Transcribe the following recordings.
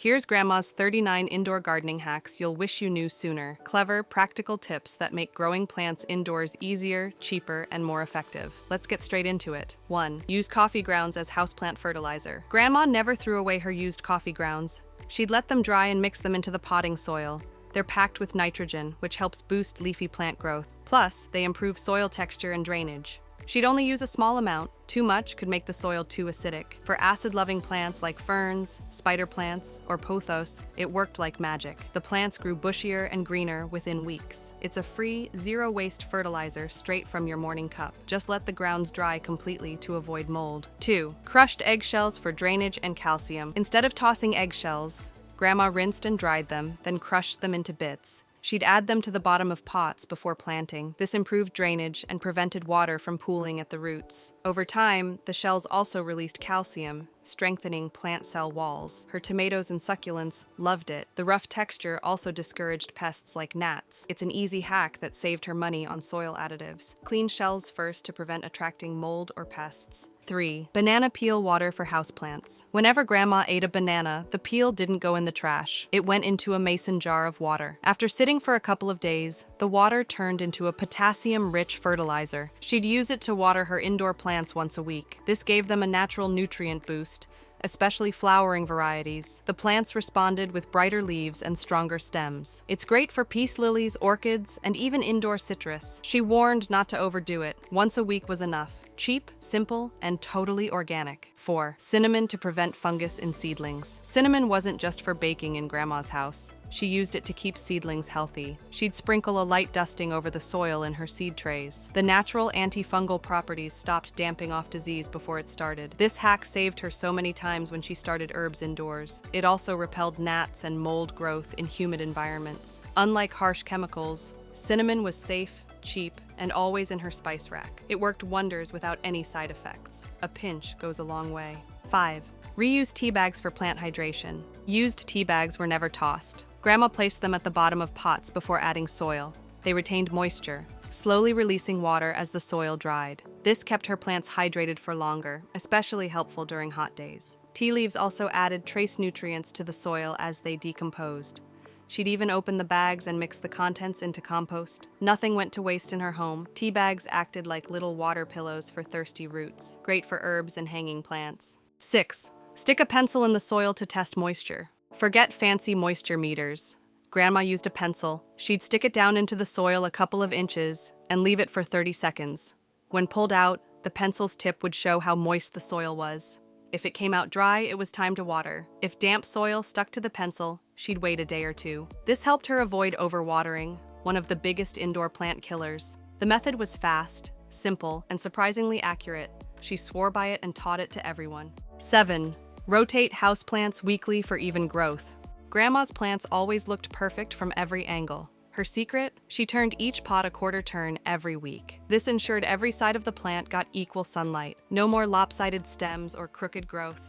Here's Grandma's 39 indoor gardening hacks you'll wish you knew sooner. Clever, practical tips that make growing plants indoors easier, cheaper, and more effective. Let's get straight into it. 1. Use coffee grounds as houseplant fertilizer. Grandma never threw away her used coffee grounds. She'd let them dry and mix them into the potting soil. They're packed with nitrogen, which helps boost leafy plant growth. Plus, they improve soil texture and drainage. She'd only use a small amount. Too much could make the soil too acidic. For acid-loving plants like ferns, spider plants, or pothos, it worked like magic. The plants grew bushier and greener within weeks. It's a free, zero-waste fertilizer straight from your morning cup. Just let the grounds dry completely to avoid mold. 2. Crushed eggshells for drainage and calcium. Instead of tossing eggshells, Grandma rinsed and dried them, then crushed them into bits. She'd add them to the bottom of pots before planting. This improved drainage and prevented water from pooling at the roots. Over time, the shells also released calcium, strengthening plant cell walls. Her tomatoes and succulents loved it. The rough texture also discouraged pests like gnats. It's an easy hack that saved her money on soil additives. Clean shells first to prevent attracting mold or pests. 3. Banana peel water for houseplants. Whenever Grandma ate a banana, the peel didn't go in the trash. It went into a mason jar of water. After sitting for a couple of days, the water turned into a potassium-rich fertilizer. She'd use it to water her indoor plants once a week. This gave them a natural nutrient boost, especially flowering varieties. The plants responded with brighter leaves and stronger stems. It's great for peace lilies, orchids, and even indoor citrus. She warned not to overdo it. Once a week was enough. Cheap, simple, and totally organic. 4. Cinnamon to prevent fungus in seedlings. Cinnamon wasn't just for baking in Grandma's house. She used it to keep seedlings healthy. She'd sprinkle a light dusting over the soil in her seed trays. The natural antifungal properties stopped damping off disease before it started. This hack saved her so many times when she started herbs indoors. It also repelled gnats and mold growth in humid environments. Unlike harsh chemicals, cinnamon was safe, cheap, and always in her spice rack. It worked wonders without any side effects. A pinch goes a long way. 5. Reuse tea bags for plant hydration. Used tea bags were never tossed. Grandma placed them at the bottom of pots before adding soil. They retained moisture, slowly releasing water as the soil dried. This kept her plants hydrated for longer, especially helpful during hot days. Tea leaves also added trace nutrients to the soil as they decomposed. She'd even open the bags and mix the contents into compost. Nothing went to waste in her home. Tea bags acted like little water pillows for thirsty roots, great for herbs and hanging plants. 6. Stick a pencil in the soil to test moisture. Forget fancy moisture meters. Grandma used a pencil. She'd stick it down into the soil a couple of inches and leave it for 30 seconds. When pulled out, the pencil's tip would show how moist the soil was. If it came out dry, it was time to water. If damp soil stuck to the pencil, she'd wait a day or two. This helped her avoid overwatering, one of the biggest indoor plant killers. The method was fast, simple, and surprisingly accurate. She swore by it and taught it to everyone. 7. Rotate houseplants weekly for even growth. Grandma's plants always looked perfect from every angle. Her secret? She turned each pot a quarter turn every week. This ensured every side of the plant got equal sunlight. No more lopsided stems or crooked growth.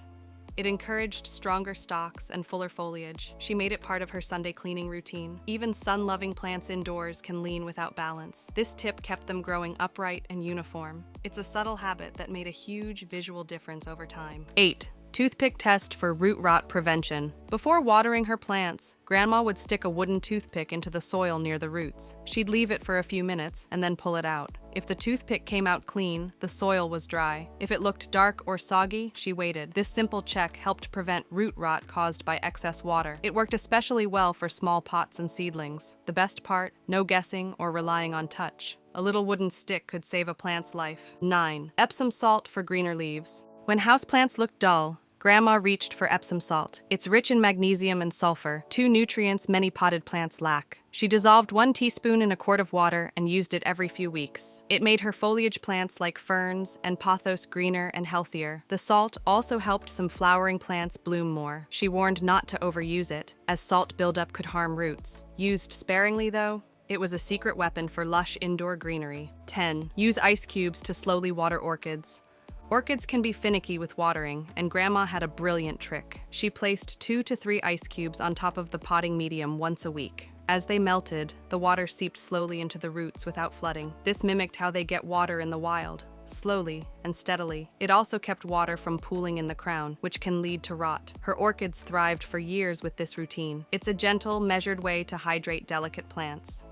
It encouraged stronger stalks and fuller foliage. She made it part of her Sunday cleaning routine. Even sun-loving plants indoors can lean without balance. This tip kept them growing upright and uniform. It's a subtle habit that made a huge visual difference over time. 8. Toothpick test for root rot prevention. Before watering her plants, Grandma would stick a wooden toothpick into the soil near the roots. She'd leave it for a few minutes and then pull it out. If the toothpick came out clean, the soil was dry. If it looked dark or soggy, she waited. This simple check helped prevent root rot caused by excess water. It worked especially well for small pots and seedlings. The best part? No guessing or relying on touch. A little wooden stick could save a plant's life. 9. Epsom salt for greener leaves. When houseplants looked dull, Grandma reached for Epsom salt. It's rich in magnesium and sulfur, two nutrients many potted plants lack. She dissolved 1 teaspoon in a quart of water and used it every few weeks. It made her foliage plants like ferns and pothos greener and healthier. The salt also helped some flowering plants bloom more. She warned not to overuse it, as salt buildup could harm roots. Used sparingly, though, it was a secret weapon for lush indoor greenery. 10. Use ice cubes to slowly water orchids. Orchids can be finicky with watering, and Grandma had a brilliant trick. She placed 2 to 3 ice cubes on top of the potting medium once a week. As they melted, the water seeped slowly into the roots without flooding. This mimicked how they get water in the wild, slowly and steadily. It also kept water from pooling in the crown, which can lead to rot. Her orchids thrived for years with this routine. It's a gentle, measured way to hydrate delicate plants.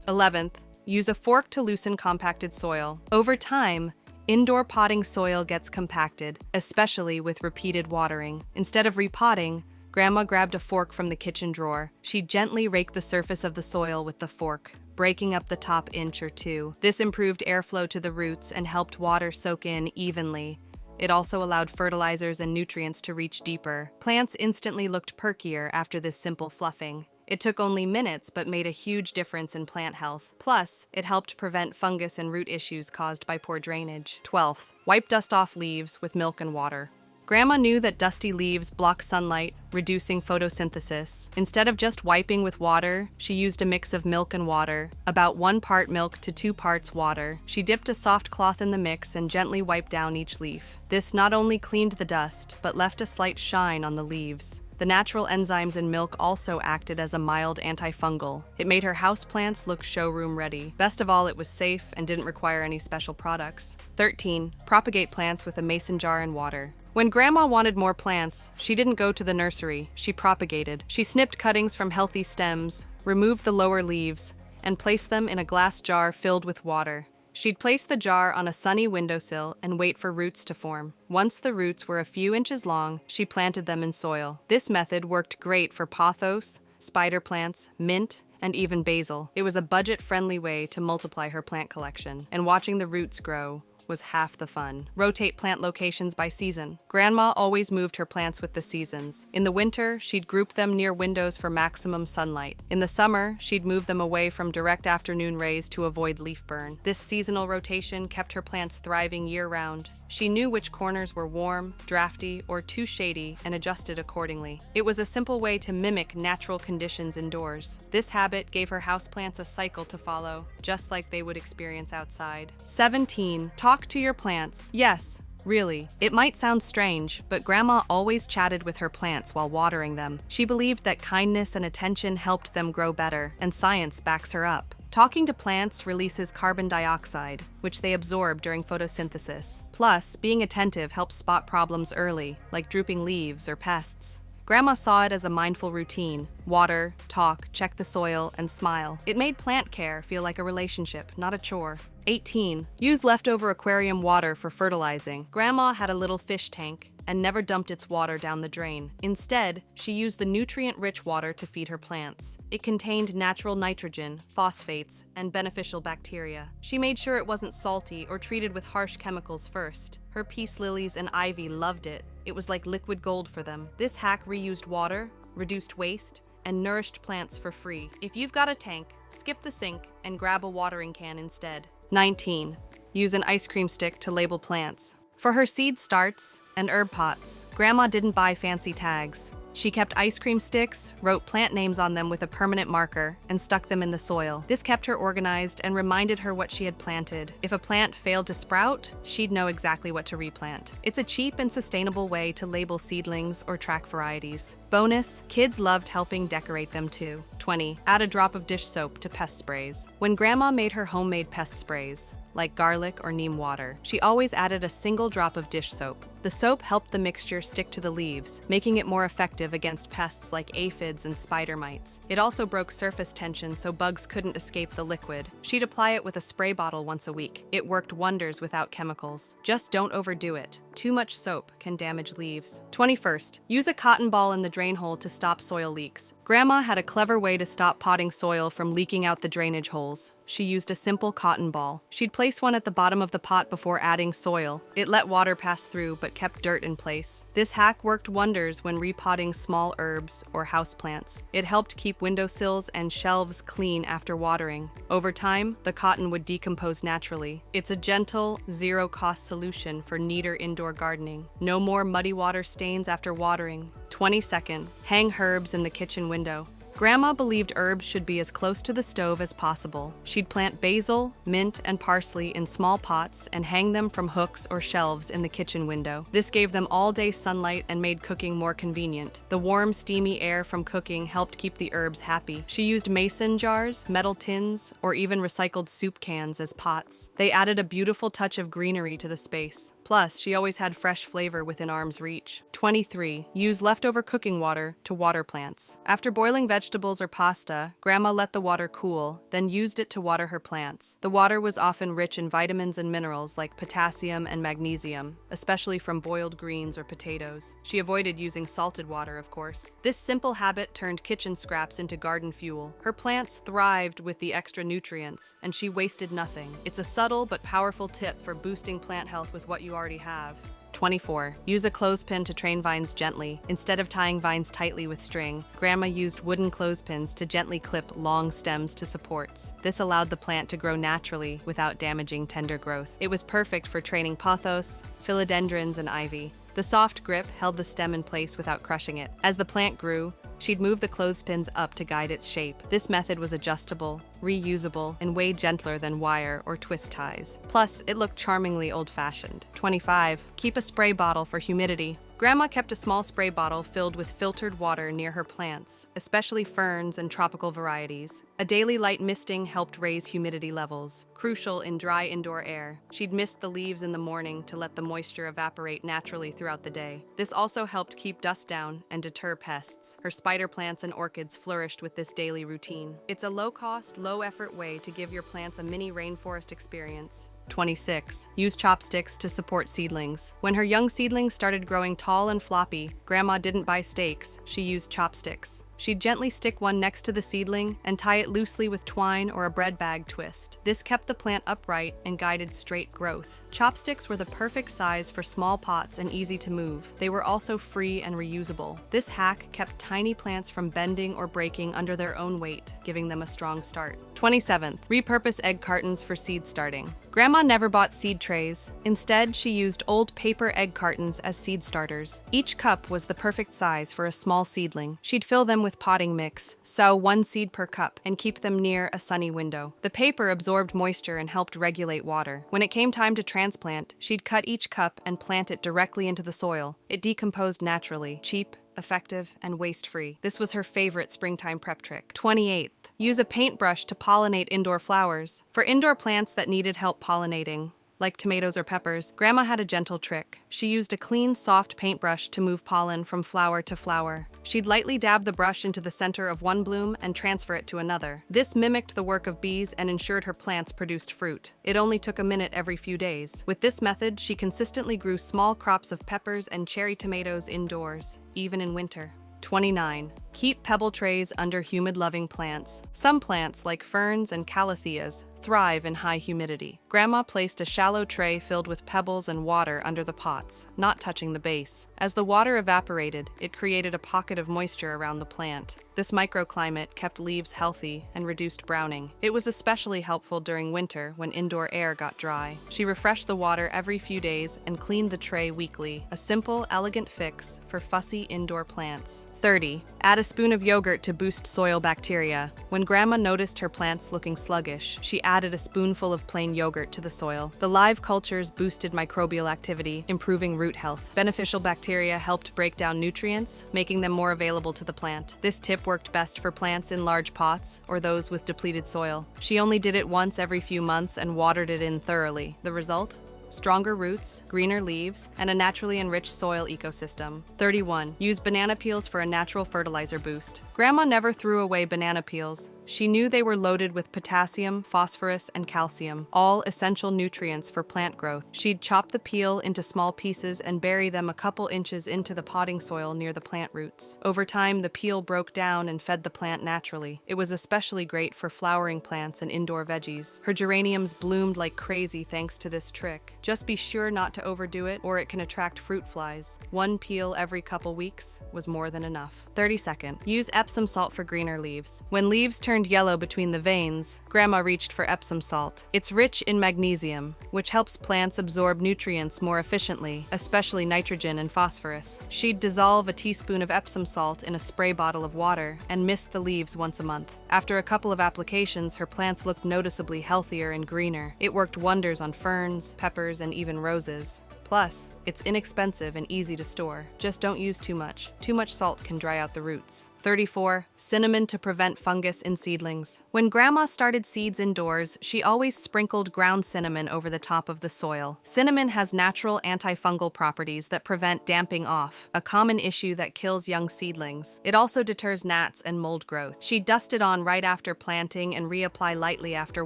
11th, use a fork to loosen compacted soil. Over time, indoor potting soil gets compacted, especially with repeated watering. Instead of repotting, Grandma grabbed a fork from the kitchen drawer. She gently raked the surface of the soil with the fork, breaking up the top inch or two. This improved airflow to the roots and helped water soak in evenly. It also allowed fertilizers and nutrients to reach deeper. Plants instantly looked perkier after this simple fluffing. It took only minutes but made a huge difference in plant health. Plus, it helped prevent fungus and root issues caused by poor drainage. 12th, wipe dust off leaves with milk and water. Grandma knew that dusty leaves block sunlight, reducing photosynthesis. Instead of just wiping with water, she used a mix of milk and water, about 1 part milk to 2 parts water. She dipped a soft cloth in the mix and gently wiped down each leaf. This not only cleaned the dust, but left a slight shine on the leaves. The natural enzymes in milk also acted as a mild antifungal. It made her houseplants look showroom ready. Best of all, it was safe and didn't require any special products. 13. Propagate plants with a mason jar and water. When Grandma wanted more plants, she didn't go to the nursery, she propagated. She snipped cuttings from healthy stems, removed the lower leaves, and placed them in a glass jar filled with water. She'd place the jar on a sunny windowsill and wait for roots to form. Once the roots were a few inches long, she planted them in soil. This method worked great for pothos, spider plants, mint, and even basil. It was a budget-friendly way to multiply her plant collection, and watching the roots grow was half the fun. Rotate plant locations by season. Grandma always moved her plants with the seasons. In the winter, she'd group them near windows for maximum sunlight. In the summer, she'd move them away from direct afternoon rays to avoid leaf burn. This seasonal rotation kept her plants thriving year-round. She knew which corners were warm, drafty, or too shady and adjusted accordingly. It was a simple way to mimic natural conditions indoors. This habit gave her houseplants a cycle to follow, just like they would experience outside. 17. Talk to your plants. Yes, really. It might sound strange, but Grandma always chatted with her plants while watering them. She believed that kindness and attention helped them grow better, and science backs her up. Talking to plants releases carbon dioxide, which they absorb during photosynthesis. Plus, being attentive helps spot problems early, like drooping leaves or pests. Grandma saw it as a mindful routine. Water, talk, check the soil, and smile. It made plant care feel like a relationship, not a chore. 18. Use leftover aquarium water for fertilizing. Grandma had a little fish tank and never dumped its water down the drain. Instead, she used the nutrient-rich water to feed her plants. It contained natural nitrogen, phosphates, and beneficial bacteria. She made sure it wasn't salty or treated with harsh chemicals first. Her peace lilies and ivy loved it. It was like liquid gold for them. This hack reused water, reduced waste, and nourished plants for free. If you've got a tank, skip the sink and grab a watering can instead. 19. Use an ice cream stick to label plants. For her seed starts and herb pots, Grandma didn't buy fancy tags. She kept ice cream sticks, wrote plant names on them with a permanent marker, and stuck them in the soil. This kept her organized and reminded her what she had planted. If a plant failed to sprout, she'd know exactly what to replant. It's a cheap and sustainable way to label seedlings or track varieties. Bonus, kids loved helping decorate them too. 20. Add a drop of dish soap to pest sprays. When Grandma made her homemade pest sprays, like garlic or neem water, she always added a single drop of dish soap. The soap helped the mixture stick to the leaves, making it more effective against pests like aphids and spider mites. It also broke surface tension so bugs couldn't escape the liquid. She'd apply it with a spray bottle once a week. It worked wonders without chemicals. Just don't overdo it. Too much soap can damage leaves. 21st, use a cotton ball in the drain hole to stop soil leaks. Grandma had a clever way to stop potting soil from leaking out the drainage holes. She used a simple cotton ball. She'd place one at the bottom of the pot before adding soil. It let water pass through but kept dirt in place. This hack worked wonders when repotting small herbs or houseplants. It helped keep windowsills and shelves clean after watering. Over time, the cotton would decompose naturally. It's a gentle, zero-cost solution for neater indoor gardening. No more muddy water stains after watering. 22nd, hang herbs in the kitchen window. Grandma believed herbs should be as close to the stove as possible. She'd plant basil, mint, and parsley in small pots and hang them from hooks or shelves in the kitchen window. This gave them all-day sunlight and made cooking more convenient. The warm, steamy air from cooking helped keep the herbs happy. She used mason jars, metal tins, or even recycled soup cans as pots. They added a beautiful touch of greenery to the space. Plus, she always had fresh flavor within arm's reach. 23. Use leftover cooking water to water plants. After boiling vegetables or pasta, Grandma let the water cool, then used it to water her plants. The water was often rich in vitamins and minerals like potassium and magnesium, especially from boiled greens or potatoes. She avoided using salted water, of course. This simple habit turned kitchen scraps into garden fuel. Her plants thrived with the extra nutrients, and she wasted nothing. It's a subtle but powerful tip for boosting plant health with what you already have. 24. Use a clothespin to train vines gently. Instead of tying vines tightly with string, Grandma used wooden clothespins to gently clip long stems to supports. This allowed the plant to grow naturally without damaging tender growth. It was perfect for training pothos, philodendrons, and ivy. The soft grip held the stem in place without crushing it. As the plant grew, she'd move the clothespins up to guide its shape. This method was adjustable, reusable, and way gentler than wire or twist ties. Plus, it looked charmingly old-fashioned. 25. Keep a spray bottle for humidity. Grandma kept a small spray bottle filled with filtered water near her plants, especially ferns and tropical varieties. A daily light misting helped raise humidity levels, crucial in dry indoor air. She'd mist the leaves in the morning to let the moisture evaporate naturally throughout the day. This also helped keep dust down and deter pests. Her spider plants and orchids flourished with this daily routine. It's a low-cost, low-effort way to give your plants a mini rainforest experience. 26. Use chopsticks to support seedlings. When her young seedlings started growing tall and floppy, Grandma didn't buy stakes, she used chopsticks. She'd gently stick one next to the seedling and tie it loosely with twine or a bread bag twist. This kept the plant upright and guided straight growth. Chopsticks were the perfect size for small pots and easy to move. They were also free and reusable. This hack kept tiny plants from bending or breaking under their own weight, giving them a strong start. 27th. Repurpose egg cartons for seed starting. Grandma never bought seed trays. Instead, she used old paper egg cartons as seed starters. Each cup was the perfect size for a small seedling. She'd fill them with potting mix, sow 1 seed per cup, and keep them near a sunny window. The paper absorbed moisture and helped regulate water. When it came time to transplant, she'd cut each cup and plant it directly into the soil. It decomposed naturally, cheap, effective, and waste-free. This was her favorite springtime prep trick. 28th. Use a paintbrush to pollinate indoor flowers. For indoor plants that needed help pollinating, like tomatoes or peppers, Grandma had a gentle trick. She used a clean, soft paintbrush to move pollen from flower to flower. She'd lightly dab the brush into the center of one bloom and transfer it to another. This mimicked the work of bees and ensured her plants produced fruit. It only took a minute every few days. With this method, she consistently grew small crops of peppers and cherry tomatoes indoors, even in winter. 29. Keep pebble trays under humid-loving plants. Some plants, like ferns and calatheas, thrive in high humidity. Grandma placed a shallow tray filled with pebbles and water under the pots, not touching the base. As the water evaporated, it created a pocket of moisture around the plant. This microclimate kept leaves healthy and reduced browning. It was especially helpful during winter when indoor air got dry. She refreshed the water every few days and cleaned the tray weekly. A simple, elegant fix for fussy indoor plants. 30. Add a spoon of yogurt to boost soil bacteria. When Grandma noticed her plants looking sluggish, she added a spoonful of plain yogurt to the soil. The live cultures boosted microbial activity, improving root health. Beneficial bacteria helped break down nutrients, making them more available to the plant. This tip worked best for plants in large pots or those with depleted soil. She only did it once every few months and watered it in thoroughly. The result? Stronger roots, greener leaves, and a naturally enriched soil ecosystem. 31. Use banana peels for a natural fertilizer boost. Grandma never threw away banana peels. She knew they were loaded with potassium, phosphorus, and calcium, all essential nutrients for plant growth. She'd chop the peel into small pieces and bury them a couple inches into the potting soil near the plant roots. Over time, the peel broke down and fed the plant naturally. It was especially great for flowering plants and indoor veggies. Her geraniums bloomed like crazy thanks to this trick. Just be sure not to overdo it, or it can attract fruit flies. 1 peel every couple weeks was more than enough. 32nd. Use Epsom salt for greener leaves. When leaves turn turned yellow between the veins, Grandma reached for Epsom salt. It's rich in magnesium, which helps plants absorb nutrients more efficiently, especially nitrogen and phosphorus. She'd dissolve a teaspoon of Epsom salt in a spray bottle of water and mist the leaves once a month. After a couple of applications, her plants looked noticeably healthier and greener. It worked wonders on ferns, peppers, and even roses. Plus, it's inexpensive and easy to store. Just don't use too much. Too much salt can dry out the roots. 34. Cinnamon to prevent fungus in seedlings. When Grandma started seeds indoors, she always sprinkled ground cinnamon over the top of the soil. Cinnamon has natural antifungal properties that prevent damping off, a common issue that kills young seedlings. It also deters gnats and mold growth. She dusted on right after planting and reapply lightly after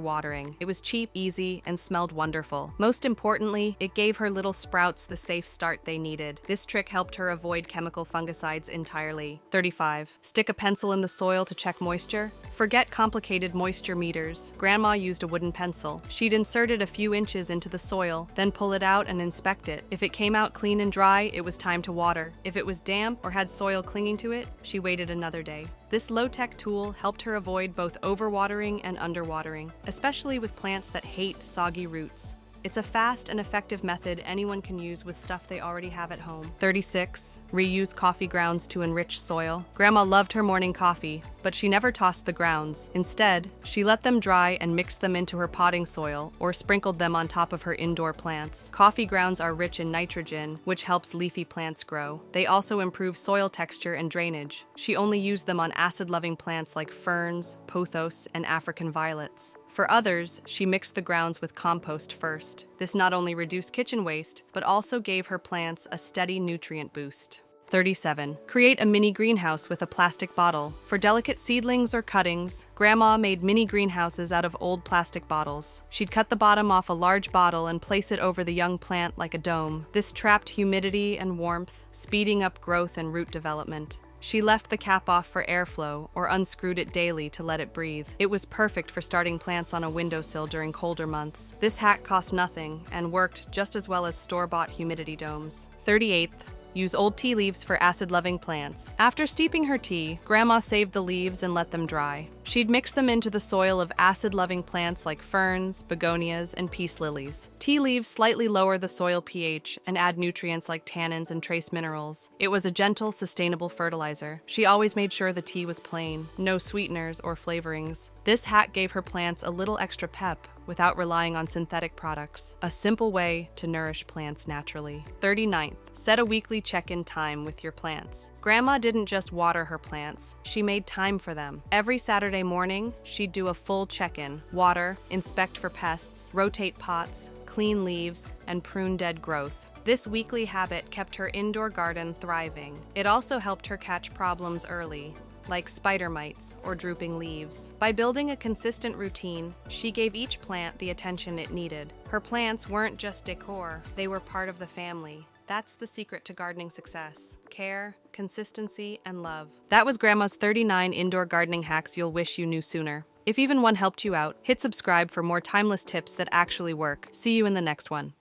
watering. It was cheap, easy, and smelled wonderful. Most importantly, it gave her little sprouts the safe start they needed. This trick helped her avoid chemical fungicides entirely. 35. Stick a pencil in the soil to check moisture. Forget complicated moisture meters. Grandma used a wooden pencil. She'd insert it a few inches into the soil, then pull it out and inspect it. If it came out clean and dry, it was time to water. If it was damp or had soil clinging to it, she waited another day. This low-tech tool helped her avoid both overwatering and underwatering, especially with plants that hate soggy roots. It's a fast and effective method anyone can use with stuff they already have at home. 36. Reuse coffee grounds to enrich soil. Grandma loved her morning coffee, but she never tossed the grounds. Instead, she let them dry and mixed them into her potting soil or sprinkled them on top of her indoor plants. Coffee grounds are rich in nitrogen, which helps leafy plants grow. They also improve soil texture and drainage. She only used them on acid-loving plants like ferns, pothos, and African violets. For others, she mixed the grounds with compost first. This not only reduced kitchen waste, but also gave her plants a steady nutrient boost. 37. Create a mini greenhouse with a plastic bottle. For delicate seedlings or cuttings, Grandma made mini greenhouses out of old plastic bottles. She'd cut the bottom off a large bottle and place it over the young plant like a dome. This trapped humidity and warmth, speeding up growth and root development. She left the cap off for airflow or unscrewed it daily to let it breathe. It was perfect for starting plants on a windowsill during colder months. This hack cost nothing and worked just as well as store-bought humidity domes. 38th. Use old tea leaves for acid-loving plants. After steeping her tea, Grandma saved the leaves and let them dry. She'd mix them into the soil of acid-loving plants like ferns, begonias, and peace lilies. Tea leaves slightly lower the soil pH and add nutrients like tannins and trace minerals. It was a gentle, sustainable fertilizer. She always made sure the tea was plain, no sweeteners or flavorings. This hack gave her plants a little extra pep without relying on synthetic products, a simple way to nourish plants naturally. 39th. Set a weekly check-in time with your plants. Grandma didn't just water her plants, she made time for them. Every Saturday morning, she'd do a full check-in, water, inspect for pests, rotate pots, clean leaves, and prune dead growth. This weekly habit kept her indoor garden thriving. It also helped her catch problems early, like spider mites or drooping leaves. By building a consistent routine, she gave each plant the attention it needed. Her plants weren't just decor, they were part of the family. That's the secret to gardening success: care, consistency, and love. That was Grandma's 39 indoor gardening hacks you'll wish you knew sooner. If even one helped you out, hit subscribe for more timeless tips that actually work. See you in the next one.